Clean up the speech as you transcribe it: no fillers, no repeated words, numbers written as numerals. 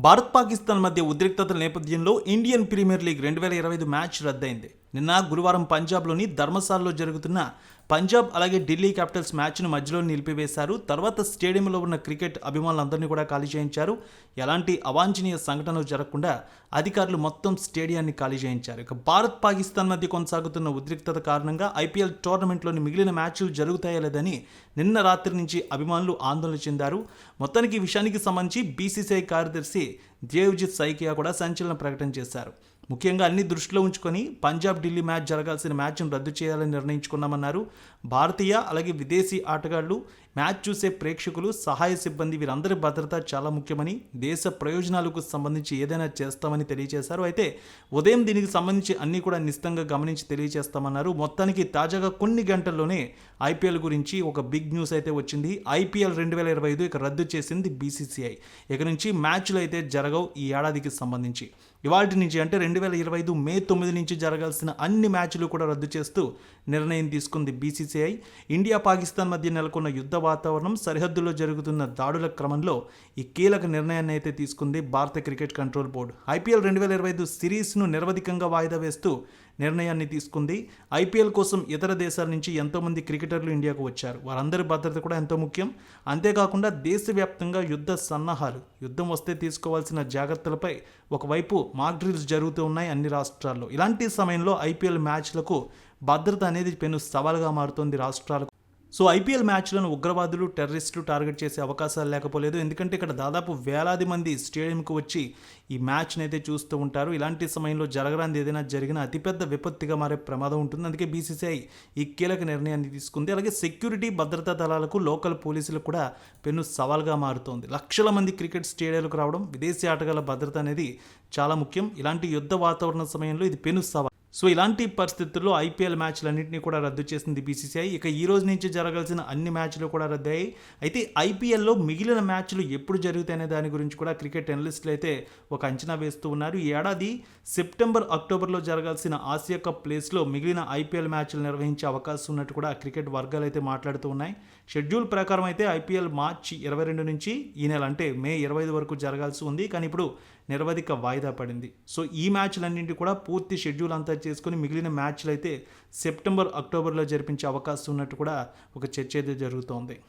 భారత్ పాకిస్తాన్ మధ్య ఉద్రిక్తతల నేపథ్యంలో Indian premier league 2025 match రద్దయింది. నిన్న గురువారం పంజాబ్లోని ధర్మశాలలో జరుగుతున్న పంజాబ్ అలాగే ఢిల్లీ క్యాపిటల్స్ మ్యాచ్ను మధ్యలో నిలిపివేశారు. తర్వాత స్టేడియంలో ఉన్న క్రికెట్ అభిమానులందరినీ కూడా ఖాళీ చేయించారు. ఎలాంటి అవాంఛనీయ సంఘటనలు జరగకుండా అధికారులు మొత్తం స్టేడియాన్ని ఖాళీ చేయించారు. ఇక భారత్ పాకిస్తాన్ మధ్య కొనసాగుతున్న ఉద్రిక్తత కారణంగా ఐపీఎల్ టోర్నమెంట్లోని మిగిలిన మ్యాచ్లు జరుగుతాయా లేదని నిన్న రాత్రి నుంచి అభిమానులు ఆందోళన చెందారు. మొత్తానికి ఈ విషయానికి సంబంధించి బీసీసీఐ కార్యదర్శి దేవ్జిత్ సైకియా కూడా సంచలన ప్రకటన చేశారు. ముఖ్యంగా అన్ని దృష్టిలో ఉంచుకొని పంజాబ్ ఢిల్లీ మ్యాచ్ జరగాల్సిన మ్యాచ్ను రద్దు చేయాలని నిర్ణయించుకున్నామన్నారు. భారతీయ అలాగే విదేశీ ఆటగాళ్లు, మ్యాచ్ చూసే ప్రేక్షకులు, సహాయ సిబ్బంది వీరందరి భద్రత చాలా ముఖ్యమని, దేశ ప్రయోజనాలకు సంబంధించి ఏదైనా చేస్తామని తెలియజేశారు. అయితే ఉదయం దీనికి సంబంధించి అన్నీ కూడా నిశ్చితంగా గమనించి తెలియజేస్తామన్నారు. మొత్తానికి తాజాగా కొన్ని గంటల్లోనే ఐపీఎల్ గురించి ఒక బిగ్ న్యూస్ అయితే వచ్చింది. ఐపీఎల్ 2025 ఇక రద్దు చేసింది బీసీసీఐ. ఇక నుంచి మ్యాచ్లు అయితే జరగవు ఈ ఏడాదికి సంబంధించి. ఇవాటి నుంచి అంటే 2025 మే 9 నుంచి జరగాల్సిన అన్ని మ్యాచ్లు కూడా రద్దు చేస్తూ నిర్ణయం తీసుకుంది బీసీసీఐ. ఇండియా పాకిస్తాన్ మధ్య నెలకొన్న యుద్ధ వాతావరణం, సరిహద్దుల్లో జరుగుతున్న దాడుల క్రమంలో ఈ కీలక నిర్ణయాన్ని అయితే తీసుకుంది భారత క్రికెట్ కంట్రోల్ బోర్డు. ఐపీఎల్ 2025 సిరీస్ను నిరవధికంగా వాయిదా వేస్తూ నిర్ణయాన్ని తీసుకుంది. ఐపీఎల్ కోసం ఇతర దేశాల నుంచి ఎంతోమంది క్రికెటర్లు ఇండియాకు వచ్చారు. వారందరి భద్రత కూడా ఎంతో ముఖ్యం. అంతేకాకుండా దేశవ్యాప్తంగా యుద్ధ సన్నాహాలు, యుద్ధం వస్తే తీసుకోవాల్సిన జాగ్రత్తలపై ఒకవైపు మాక్ డ్రిల్స్ జరుగుతూ ఉన్నాయి అన్ని రాష్ట్రాల్లో. ఇలాంటి సమయంలో ఐపీఎల్ మ్యాచ్లకు భద్రత అనేది పెను సవాలుగా మారుతోంది రాష్ట్రాలకు. సో ఐపీఎల్ మ్యాచ్లను ఉగ్రవాదులు, టెర్రరిస్టులు టార్గెట్ చేసే అవకాశాలు లేకపోలేదు. ఎందుకంటే ఇక్కడ దాదాపు వేలాది మంది స్టేడియంకు వచ్చి ఈ మ్యాచ్ని అయితే చూస్తూ ఉంటారు. ఇలాంటి సమయంలో జరగరాంది ఏదైనా జరిగిన అతిపెద్ద విపత్తిగా మారే ప్రమాదం ఉంటుంది. అందుకే బీసీసీఐ ఈ కీలక నిర్ణయాన్ని తీసుకుంది. అలాగే సెక్యూరిటీ, భద్రతా దళాలకు, లోకల్ పోలీసులకు కూడా పెను సవాల్గా మారుతోంది. లక్షల మంది క్రికెట్ స్టేడియాలకు రావడం, విదేశీ ఆటగాళ్ల భద్రత అనేది చాలా ముఖ్యం. ఇలాంటి యుద్ధ వాతావరణ సమయంలో ఇది పెను సవాల్. సో ఇలాంటి పరిస్థితుల్లో ఐపీఎల్ మ్యాచ్లన్నింటినీ కూడా రద్దు చేసింది బీసీసీఐ. ఇక ఈ రోజు నుంచి జరగాల్సిన అన్ని మ్యాచ్లు కూడా రద్దయ్యాయి. అయితే ఐపీఎల్లో మిగిలిన మ్యాచ్లు ఎప్పుడు జరుగుతాయనే దాని గురించి కూడా క్రికెట్ అనలిస్టులు అయితే ఒక అంచనా వేస్తూ ఉన్నారు. ఈ ఏడాది సెప్టెంబర్, అక్టోబర్లో జరగాల్సిన ఆసియా కప్ ప్లేస్లో మిగిలిన ఐపీఎల్ మ్యాచ్లు నిర్వహించే అవకాశం ఉన్నట్టు కూడా క్రికెట్ వర్గాలు అయితే మాట్లాడుతూ ఉన్నాయి. షెడ్యూల్ ప్రకారం అయితే ఐపీఎల్ మార్చి 22 నుంచి ఈ నెల అంటే మే 25 వరకు జరగాల్సి ఉంది. కానీ ఇప్పుడు నిరవధిక వాయిదా పడింది. సో ఈ మ్యాచ్లన్నింటి కూడా పూర్తి షెడ్యూల్ అంతా చేసుకుని మిగిలిన మ్యాచ్లు అయితే సెప్టెంబర్, అక్టోబర్లో జరిపించే అవకాశం ఉన్నట్టు కూడా ఒక చర్చ అయితే జరుగుతోంది.